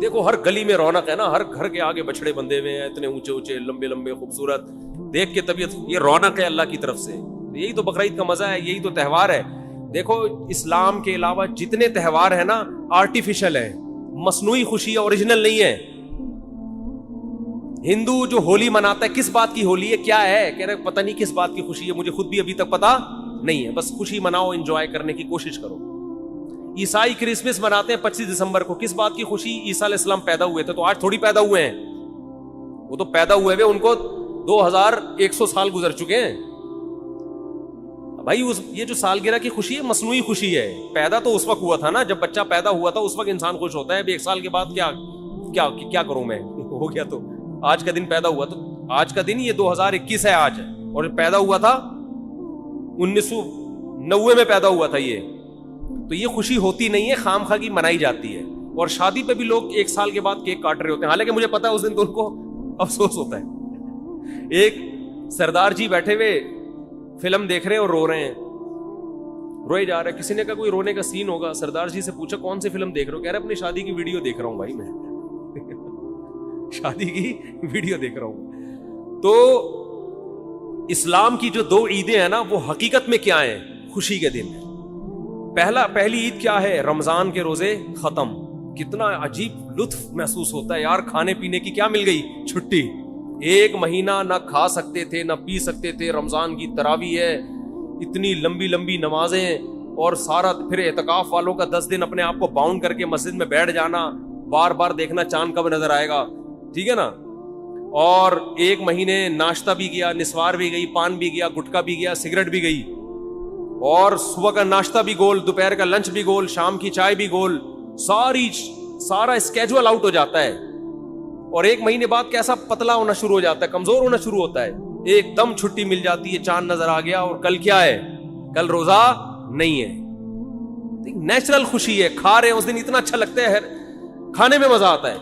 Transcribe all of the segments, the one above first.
دیکھو ہر گلی میں رونق ہے نا, ہر گھر کے آگے بچڑے بندھے ہوئے ہیں, اتنے اونچے اونچے لمبے لمبے خوبصورت, دیکھ کے طبیعت, یہ رونق ہے اللہ کی طرف سے. یہی تو بقرعید کا مزہ ہے, یہی تو تہوار ہے. دیکھو اسلام کے علاوہ جتنے تہوار ہیں نا آرٹیفیشل ہیں, مصنوعی خوشی ہے, اوریجنل نہیں ہے. ہندو جو ہولی مناتا ہے کس بات کی ہولی ہے, کیا ہے, کہہ رہے پتہ نہیں کس بات کی خوشی ہے, مجھے خود بھی ابھی تک پتا نہیں ہے, بس خوشی مناؤ, انجوائے کرنے کی کوشش کرو. عیسائی کرسمس مناتے ہیں 25 دسمبر کو, کس بات کی خوشی, عیسیٰ علیہ السلام پیدا ہوئے تھے, تو آج تھوڑی پیدا ہوئے ہیں, وہ تو پیدا ہوئے ہوئے ان کو 2100 سال گزر چکے ہیں بھائی. یہ جو سالگرہ کی خوشی ہے مصنوعی خوشی ہے, پیدا تو اس وقت ہوا تھا نا جب بچہ پیدا ہوا تھا, اس وقت انسان خوش ہوتا ہے. ابھی 1 سال کے بعد کیا کروں میں, ہو گیا تو آج کا دن پیدا ہوا, تو آج کا دن یہ 2021 ہے آج, اور پیدا ہوا تھا 1990 میں پیدا ہوا تھا یہ. تو یہ خوشی ہوتی نہیں ہے, خام خواہ کی منائی جاتی ہے. اور شادی پہ بھی لوگ 1 سال کے بعد کیک کاٹ رہے ہوتے ہیں, حالانکہ مجھے پتا ہے اس دن تو ان کو افسوس ہوتا ہے. ایک سردار جی بیٹھے ہوئے فلم دیکھ رہے ہیں اور رو رہے ہیں, روئے جا رہے ہیں. کسی نے کہا کوئی رونے کا سین ہوگا, سردار جی سے پوچھا کون سی فلم دیکھ رہے ہو, کہہ رہے اپنی شادی کی ویڈیو دیکھ رہا ہوں بھائی, میں شادی کی ویڈیو دیکھ رہا ہوں. تو اسلام کی جو 2 عیدیں ہیں نا وہ حقیقت میں کیا ہیں, خوشی کے دن. پہلی عید کیا ہے, رمضان کے روزے ختم. کتنا عجیب لطف محسوس ہوتا ہے یار, کھانے پینے کی کیا مل گئی, چھٹی. 1 مہینہ نہ کھا سکتے تھے نہ پی سکتے تھے, رمضان کی تراویح ہے, اتنی لمبی لمبی نمازیں, اور سارا پھر اعتکاف والوں کا 10 دن اپنے آپ کو باؤنڈ کر کے مسجد میں بیٹھ جانا, بار بار دیکھنا چاند کب نظر آئے گا, ٹھیک ہے نا. اور 1 مہینے ناشتہ بھی گیا, نسوار بھی گئی, پان بھی گیا, گٹکا بھی گیا, سگریٹ بھی گئی, اور صبح کا ناشتہ بھی گول, دوپہر کا لنچ بھی گول, شام کی چائے بھی گول, سارا اسکیجول آؤٹ ہو جاتا ہے. اور 1 مہینے بعد کیسا پتلا ہونا شروع ہو جاتا ہے, کمزور ہونا شروع ہوتا ہے. ایک دم چھٹی مل جاتی ہے, چاند نظر آ گیا, اور کل کیا ہے, کل روزہ نہیں ہے. نیچرل خوشی ہے, کھا رہے ہیں اس دن اتنا اچھا لگتا ہے, کھانے میں مزہ آتا ہے.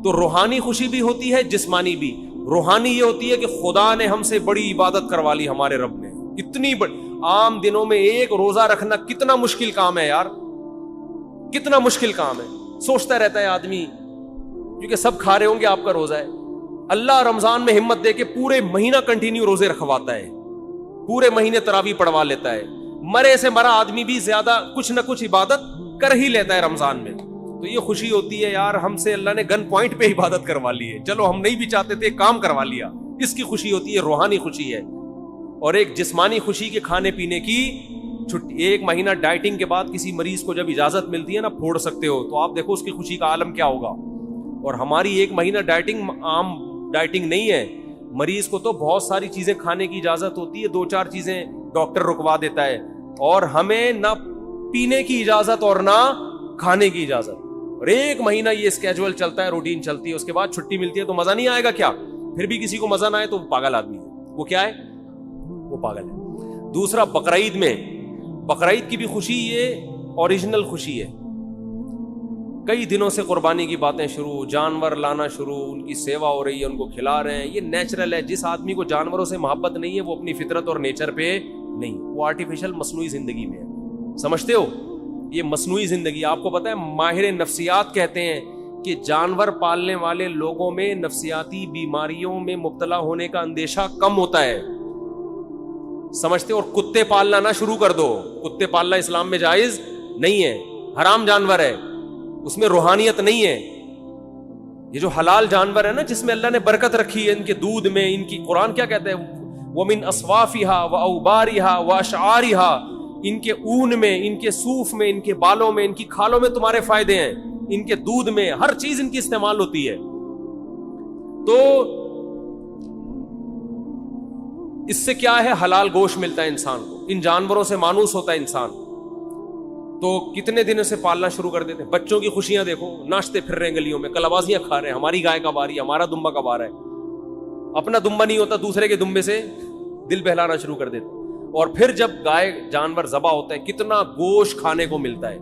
تو روحانی خوشی بھی ہوتی ہے, جسمانی بھی. روحانی یہ ہوتی ہے کہ خدا نے ہم سے بڑی عبادت کروا لی, ہمارے رب نے اتنی بڑی. عام دنوں میں 1 روزہ رکھنا کتنا مشکل کام ہے یار, کتنا مشکل کام ہے. سوچتا رہتا ہے آدمی, کیونکہ سب کھا رہے ہوں گے, آپ کا روزہ ہے. اللہ رمضان میں ہمت دے کے پورے مہینہ کنٹینیو روزے رکھواتا ہے, پورے مہینے تراویح پڑھوا لیتا ہے. مرے سے مرا آدمی بھی زیادہ کچھ نہ کچھ عبادت کر ہی لیتا ہے رمضان میں. تو یہ خوشی ہوتی ہے یار, ہم سے اللہ نے گن پوائنٹ پہ عبادت کروا لی ہے, چلو ہم نہیں بھی چاہتے تھے, کام کروا لیا. اس کی خوشی ہوتی ہے, روحانی خوشی ہے. اور ایک جسمانی خوشی کے کھانے پینے کی چھٹی. 1 مہینہ ڈائٹنگ کے بعد کسی مریض کو جب اجازت ملتی ہے نا, پھوڑ سکتے ہو, تو آپ دیکھو اس کی خوشی کا عالم کیا ہوگا. اور ہماری 1 مہینہ ڈائٹنگ عام ڈائٹنگ نہیں ہے. مریض کو تو بہت ساری چیزیں کھانے کی اجازت ہوتی ہے, 2-4 چیزیں ڈاکٹر رکوا دیتا ہے, اور ہمیں نہ پینے کی اجازت اور نہ کھانے کی اجازت. اور 1 مہینہ یہ اسکیجول چلتا ہے, روٹین چلتی ہے, اس کے بعد چھٹی ملتی ہے, تو مزہ نہیں آئے گا کیا. پھر بھی کسی کو مزہ نہ آئے تو وہ پاگل آدمی ہے. وہ کیا ہے, وہ پاگل ہے. دوسرا بقرعید میں, بقرعید کی بھی خوشی یہ اوریجنل خوشی ہے. کئی دنوں سے قربانی کی باتیں شروع, جانور لانا شروع, ان کی سیوا ہو رہی ہے, ان کو کھلا رہے ہیں. یہ نیچرل ہے. جس آدمی کو جانوروں سے محبت نہیں ہے وہ اپنی فطرت اور نیچر پہ نہیں, وہ آرٹیفیشل مصنوعی زندگی میں ہے. سمجھتے ہو, یہ مصنوعی زندگی. آپ کو پتا ہے ماہر نفسیات کہتے ہیں کہ جانور پالنے والے لوگوں میں نفسیاتی بیماریوں میں مبتلا ہونے کا اندیشہ کم ہوتا ہے. سمجھتے, اور کتے پالنا نہ شروع کر دو. کتے پالنا اسلام میں جائز نہیں ہے, حرام جانور ہے, اس میں روحانیت نہیں ہے. یہ جو حلال جانور ہے نا, جس میں اللہ نے برکت رکھی ہے, ان کے دودھ میں, ان کی قرآن کیا کہتا ہے, وَمِنْ أَصْوَافِهَا وَأَوْبَارِهَا وَأَشْعَارِهَا, ان کے اون میں, ان کے صوف میں, ان کے بالوں میں, ان کی کھالوں میں تمہارے فائدے ہیں, ان کے دودھ میں, ہر چیز ان کی استعمال ہوتی ہے. تو اس سے کیا ہے, حلال گوشت ملتا ہے انسان کو. ان جانوروں سے مانوس ہوتا ہے انسان. تو کتنے دنوں سے پالنا شروع کر دیتے ہیں. بچوں کی خوشیاں دیکھو, ناچتے پھر رہے ہیں گلیوں میں, کلابازیاں کھا رہے ہیں, ہماری گائے کب آ رہی ہے, ہمارا دمبا کب آ رہا ہے. اپنا دمبا نہیں ہوتا, دوسرے کے دمبے سے دل بہلانا شروع کر دیتے. اور پھر جب گائے جانور ذبح ہوتا ہے, کتنا گوشت کھانے کو ملتا ہے,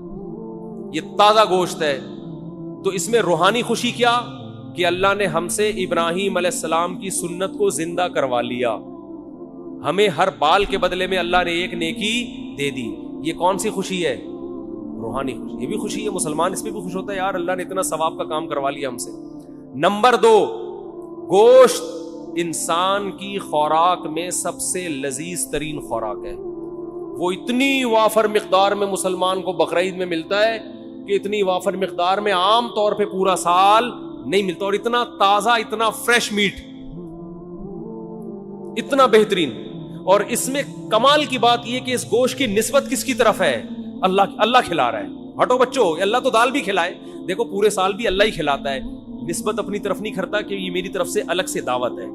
یہ تازہ گوشت ہے. تو اس میں روحانی خوشی کیا کہ اللہ نے ہم سے ابراہیم علیہ السلام کی سنت کو زندہ کروا لیا. ہمیں ہر بال کے بدلے میں اللہ نے ایک نیکی دے دی. یہ کون سی خوشی ہے, روحانی خوشی، یہ بھی خوشی ہے، مسلمان اس میں بھی خوش ہوتا ہے، یار اللہ نے اتنا ثواب کا کام کروا لیا ہم سے۔ نمبر 2، گوشت انسان کی خوراک میں سب سے لذیذ ترین خوراک ہے۔ وہ اتنی وافر مقدار میں مسلمان کو بقرعید میں ملتا ہے کہ اتنی وافر مقدار میں عام طور پہ پورا سال نہیں ملتا، اور اتنا تازہ، اتنا فریش میٹ، اتنا بہترین۔ اور اس میں کمال کی بات یہ کہ اس گوشت کی نسبت کس کی طرف ہے؟ اللہ کھلا رہا ہے۔ ہٹو بچوں، اللہ تو دال بھی کھلائے، دیکھو پورے سال بھی اللہ ہی کھلاتا ہے، نسبت اپنی طرف نہیں کرتا کہ یہ میری طرف سے الگ سے دعوت ہے،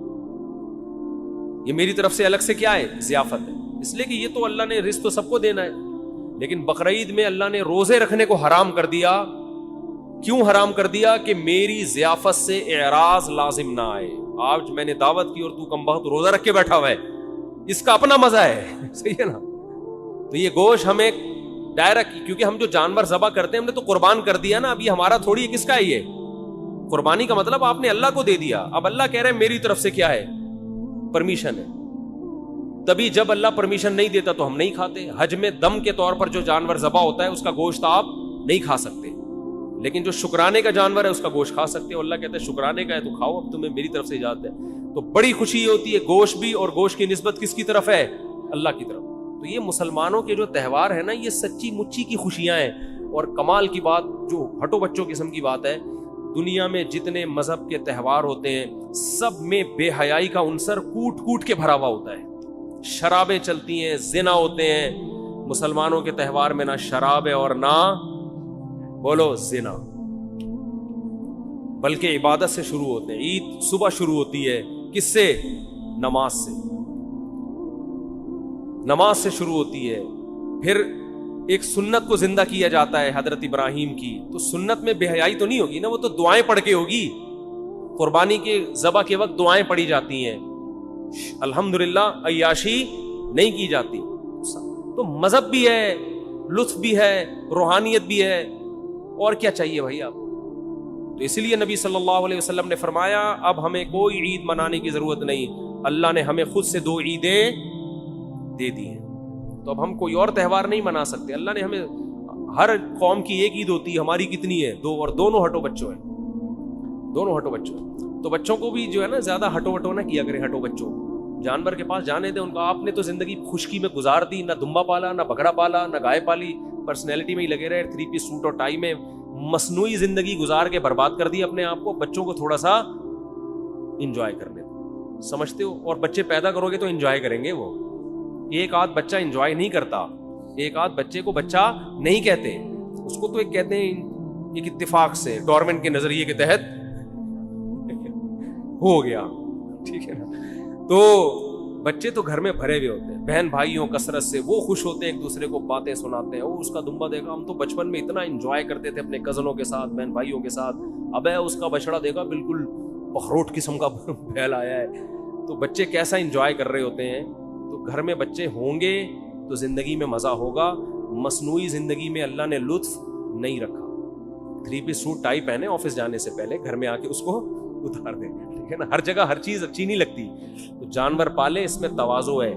یہ میری طرف سے الگ سے کیا ہے؟ ضیافت ہے۔ اس لیے کہ یہ تو اللہ نے رزق تو سب کو دینا ہے، لیکن بقرعید میں اللہ نے روزے رکھنے کو حرام کر دیا۔ کیوں حرام کر دیا؟ کہ میری ضیافت سے اعراض لازم نہ آئے۔ آج میں نے دعوت کی اور تو کم بخت روزہ رکھ کے بیٹھا ہوا ہے، اس کا اپنا مزہ ہے، صحیح ہے نا؟ تو یہ گوشت ہمیں ڈائریکٹ، کیونکہ ہم جو جانور ذبح کرتے ہیں ہم نے تو قربان کر دیا نا، اب یہ ہمارا تھوڑی ہے، کس کا ہے یہ؟ قربانی کا مطلب آپ نے اللہ کو دے دیا، اب اللہ کہہ رہے ہیں میری طرف سے کیا ہے؟ پرمیشن ہے۔ تبھی جب اللہ پرمیشن نہیں دیتا تو ہم نہیں کھاتے۔ حج میں دم کے طور پر جو جانور ذبح ہوتا ہے اس کا گوشت آپ نہیں کھا سکتے، لیکن جو شکرانے کا جانور ہے اس کا گوشت کھا سکتے ہو۔ اللہ کہتا ہے شکرانے کا ہے تو کھاؤ، اب تمہیں میری طرف سے اجازت ہے۔ تو بڑی خوشی ہوتی ہے گوشت بھی، اور گوشت کی نسبت کس کی طرف ہے؟ اللہ کی طرف۔ تو یہ مسلمانوں کے جو تہوار ہے نا، یہ سچی مچی کی خوشیاں ہیں۔ اور کمال کی بات، جو ہٹو بچوں قسم کی بات ہے، دنیا میں جتنے مذہب کے تہوار ہوتے ہیں سب میں بے حیائی کا عنصر کوٹ کوٹ کے بھرا ہوا ہوتا ہے۔ شرابیں چلتی ہیں، زنا ہوتے ہیں۔ مسلمانوں کے تہوار میں نہ شراب ہے اور نہ بولو زنا، بلکہ عبادت سے شروع ہوتے ہیں۔ عید صبح شروع ہوتی ہے، کس سے؟ نماز سے، نماز سے شروع ہوتی ہے۔ پھر ایک سنت کو زندہ کیا جاتا ہے حضرت ابراہیم کی، تو سنت میں بے حیائی تو نہیں ہوگی نا، وہ تو دعائیں پڑھ کے ہوگی۔ قربانی کے ذبح کے وقت دعائیں پڑھی جاتی ہیں، الحمدللہ عیاشی نہیں کی جاتی۔ تو مذہب بھی ہے، لطف بھی ہے، روحانیت بھی ہے، اور کیا چاہیے بھائی آپ؟ تو اس لیے نبی صلی اللہ علیہ وسلم نے فرمایا اب ہمیں کوئی عید منانے کی ضرورت نہیں، اللہ نے ہمیں خود سے 2 عیدیں دے دی ہیں، تو اب ہم کوئی اور تہوار نہیں منا سکتے۔ اللہ نے ہمیں، ہر قوم کی ایک عید ہوتی ہے، ہماری کتنی ہے؟ 2، اور دونوں ہٹو بچوں ہیں، دونوں ہٹو بچوں ہیں۔ تو بچوں کو بھی جو ہے نا زیادہ ہٹو نہ کیا کریں، ہٹو بچوں جانور کے پاس جانے دیں ان کو۔ آپ نے تو زندگی خشکی میں گزار دی، نہ دمبا پالا، نہ بکرا پالا، نہ گائے پالی، پرسنالٹی میں ہی لگے رہے، 3 پیس سوٹ اور ٹائی میں مصنوعی زندگی گزار کے برباد کر دی اپنے آپ کو۔ بچوں کو تھوڑا سا انجوائے کرنے دو، سمجھتے ہو؟ اور بچے پیدا کرو گے تو انجوائے کریں گے۔ وہ ایک آدھ بچہ انجوائے نہیں کرتا، ایک آدھ بچے کو بچہ نہیں کہتے، اس کو تو ایک کہتے ہیں ایک اتفاق سے، ڈارون کے نظریے کے تحت ہو گیا، ٹھیک ہے نا؟ تو بچے تو گھر میں بھرے ہوئے ہوتے ہیں، بہن بھائیوں کثرت سے، وہ خوش ہوتے ہیں، ایک دوسرے کو باتیں سناتے ہیں، وہ اس کا دمبا دیکھا، ہم تو بچپن میں اتنا انجوائے کرتے تھے اپنے کزنوں کے ساتھ، بہن بھائیوں کے ساتھ، اب ہے اس کا بچڑا دیکھا بالکل پخروٹ قسم کا پھیل آیا ہے۔ تو بچے کیسا انجوائے کر رہے ہوتے ہیں۔ تو گھر میں بچے ہوں گے تو زندگی میں مزہ ہوگا۔ مصنوعی زندگی میں اللہ نے لطف نہیں رکھا۔ 3 پیس سوٹ ٹائی پہنے آفس جانے سے پہلے، گھر میں آ کے اس کو اتار دیں، ٹھیک ہے نا؟ ہر جگہ ہر چیز اچھی نہیں لگتی۔ تو جانور پالے، اس میں تواضع ہے،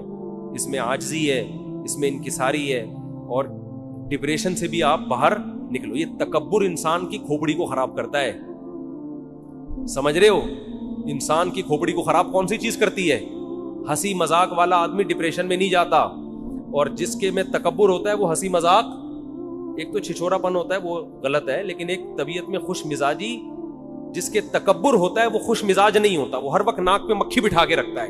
اس میں عاجزی ہے، اس میں انکساری ہے، اور ڈپریشن سے بھی آپ باہر نکلو۔ یہ تکبر انسان کی کھوپڑی کو خراب کرتا ہے، سمجھ رہے ہو؟ انسان کی کھوپڑی کو خراب کون سی چیز کرتی ہے؟ ہنسی مذاق والا آدمی ڈپریشن میں نہیں جاتا، اور جس کے میں تکبر ہوتا ہے وہ ہنسی مذاق، ایک تو چھچورا پن ہوتا ہے وہ غلط ہے، لیکن ایک طبیعت میں خوش مزاجی، جس کے تکبر ہوتا ہے وہ خوش مزاج نہیں ہوتا، وہ ہر وقت ناک پہ مکھی بٹھا کے رکھتا ہے۔